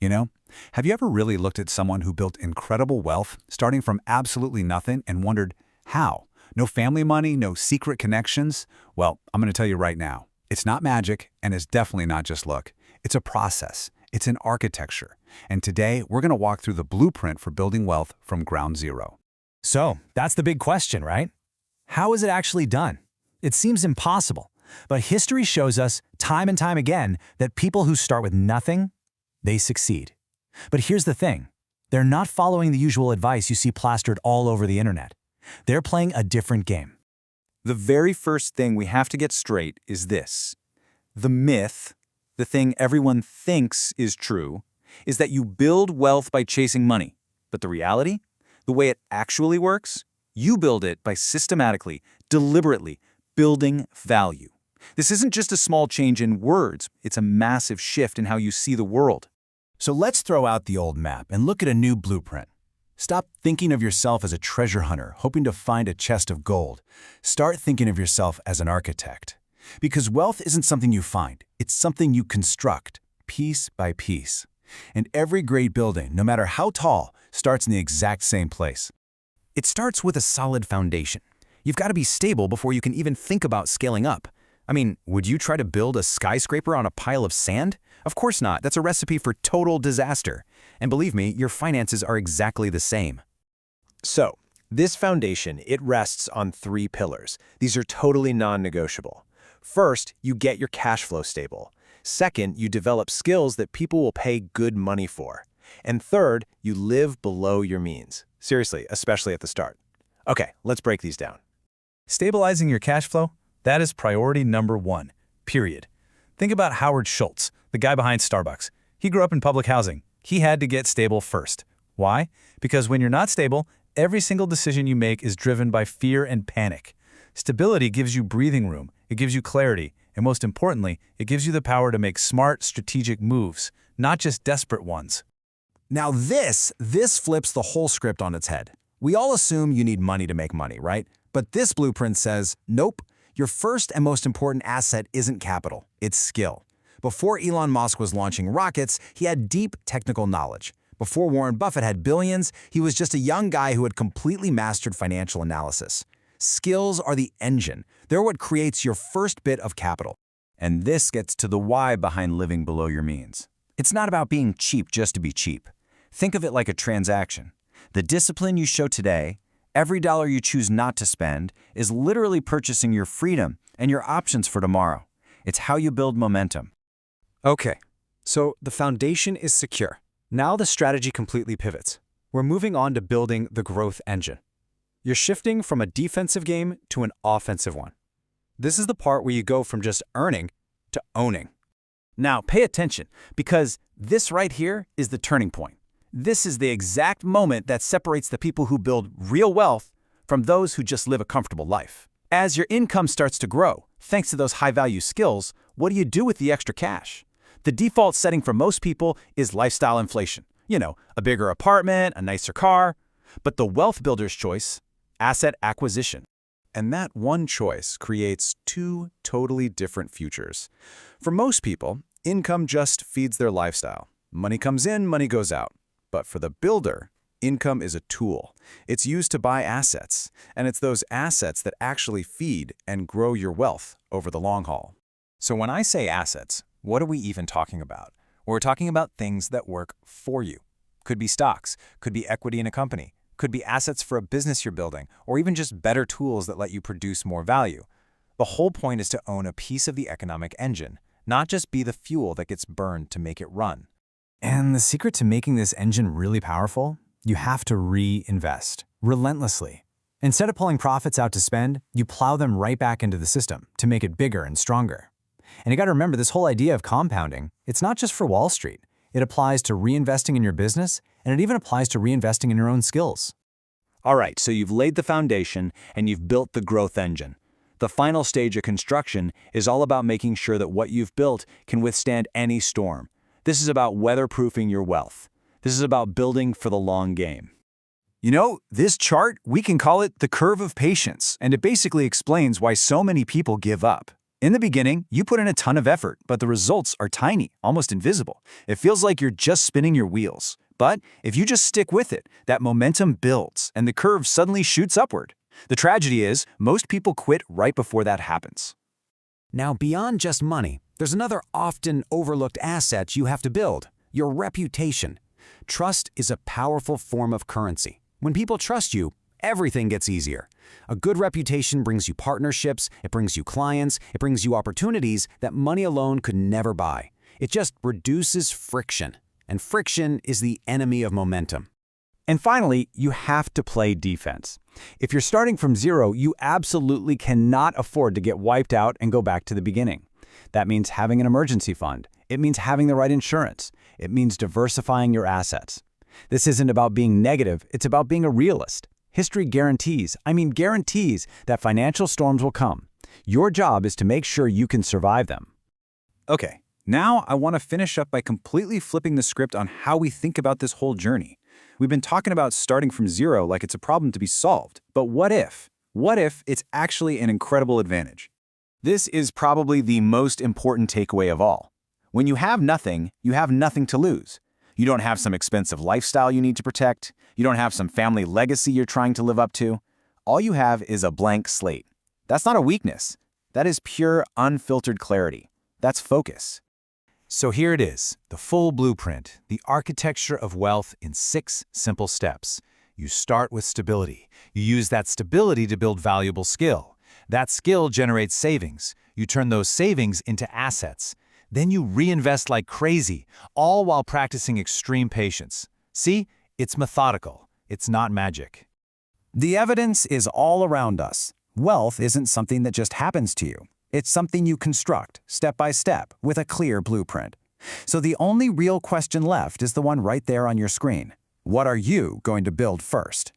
You know, have you ever really looked at someone who built incredible wealth, starting from absolutely nothing, and wondered, how? No family money, no secret connections? Well, I'm going to tell you right now. It's not magic, and it's definitely not just luck. It's a process. It's an architecture. And today, we're going to walk through the blueprint for building wealth from ground zero. So, that's the big question, right? How is it actually done? It seems impossible, but history shows us time and time again that people who start with nothing, they succeed. But here's the thing. They're not following the usual advice you see plastered all over the internet. They're playing a different game. The very first thing we have to get straight is this. The myth, the thing everyone thinks is true, is that you build wealth by chasing money. But the reality? The way it actually works? You build it by systematically, deliberately building value. This isn't just a small change in words, it's a massive shift in how you see the world. So let's throw out the old map and look at a new blueprint. Stop thinking of yourself as a treasure hunter, hoping to find a chest of gold. Start thinking of yourself as an architect. Because wealth isn't something you find, it's something you construct, piece by piece. And every great building, no matter how tall, starts in the exact same place. It starts with a solid foundation. You've got to be stable before you can even think about scaling up. I mean, would you try to build a skyscraper on a pile of sand? Of course not. That's a recipe for total disaster. And believe me, your finances are exactly the same. So, this foundation, it rests on 3 pillars. These are totally non-negotiable. First, you get your cash flow stable. Second, you develop skills that people will pay good money for. And third, you live below your means. Seriously, especially at the start. Okay, let's break these down. Stabilizing your cash flow, that is priority number 1, period. Think about Howard Schultz, the guy behind Starbucks. He grew up in public housing. He had to get stable first. Why? Because when you're not stable, every single decision you make is driven by fear and panic. Stability gives you breathing room, it gives you clarity, and most importantly, it gives you the power to make smart, strategic moves, not just desperate ones. Now this flips the whole script on its head. We all assume you need money to make money, right? But this blueprint says, nope, your first and most important asset isn't capital, it's skill. Before Elon Musk was launching rockets, he had deep technical knowledge. Before Warren Buffett had billions, he was just a young guy who had completely mastered financial analysis. Skills are the engine. They're what creates your first bit of capital. And this gets to the why behind living below your means. It's not about being cheap just to be cheap. Think of it like a transaction. The discipline you show today, every dollar you choose not to spend, is literally purchasing your freedom and your options for tomorrow. It's how you build momentum. Okay, so the foundation is secure. Now the strategy completely pivots. We're moving on to building the growth engine. You're shifting from a defensive game to an offensive one. This is the part where you go from just earning to owning. Now pay attention, because this right here is the turning point. This is the exact moment that separates the people who build real wealth from those who just live a comfortable life. As your income starts to grow, thanks to those high-value skills, what do you do with the extra cash? The default setting for most people is lifestyle inflation. You know, a bigger apartment, a nicer car. But the wealth builder's choice, asset acquisition. And that one choice creates 2 totally different futures. For most people, income just feeds their lifestyle. Money comes in, money goes out. But for the builder, income is a tool. It's used to buy assets, and it's those assets that actually feed and grow your wealth over the long haul. So when I say assets, what are we even talking about? We're talking about things that work for you. Could be stocks, could be equity in a company, could be assets for a business you're building, or even just better tools that let you produce more value. The whole point is to own a piece of the economic engine, not just be the fuel that gets burned to make it run. And the secret to making this engine really powerful? You have to reinvest, relentlessly. Instead of pulling profits out to spend, you plow them right back into the system to make it bigger and stronger. And you got to remember, this whole idea of compounding, it's not just for Wall Street. It applies to reinvesting in your business, and it even applies to reinvesting in your own skills. All right, so you've laid the foundation and you've built the growth engine. The final stage of construction is all about making sure that what you've built can withstand any storm. This is about weatherproofing your wealth. This is about building for the long game. You know, this chart, we can call it the curve of patience, and it basically explains why so many people give up. In the beginning, you put in a ton of effort, but the results are tiny, almost invisible. It feels like you're just spinning your wheels. But if you just stick with it, that momentum builds and the curve suddenly shoots upward. The tragedy is, most people quit right before that happens. Now, beyond just money, there's another often overlooked asset you have to build: your reputation. Trust is a powerful form of currency. When people trust you, everything gets easier. A good reputation brings you partnerships, it brings you clients, it brings you opportunities that money alone could never buy. It just reduces friction, and friction is the enemy of momentum. And finally, you have to play defense. If you're starting from zero, you absolutely cannot afford to get wiped out and go back to the beginning. That means having an emergency fund. It means having the right insurance. It means diversifying your assets. This isn't about being negative, it's about being a realist. History guarantees that financial storms will come. Your job is to make sure you can survive them. Okay, now I want to finish up by completely flipping the script on how we think about this whole journey. We've been talking about starting from zero like it's a problem to be solved. But what if? What if it's actually an incredible advantage? This is probably the most important takeaway of all. When you have nothing to lose. You don't have some expensive lifestyle you need to protect. You don't have some family legacy you're trying to live up to. All you have is a blank slate. That's not a weakness. That is pure, unfiltered clarity. That's focus. So here it is, the full blueprint, the architecture of wealth in 6 simple steps. You start with stability. You use that stability to build valuable skill. That skill generates savings. You turn those savings into assets. Then you reinvest like crazy, all while practicing extreme patience. See, it's methodical. It's not magic. The evidence is all around us. Wealth isn't something that just happens to you. It's something you construct, step by step, with a clear blueprint. So the only real question left is the one right there on your screen. What are you going to build first?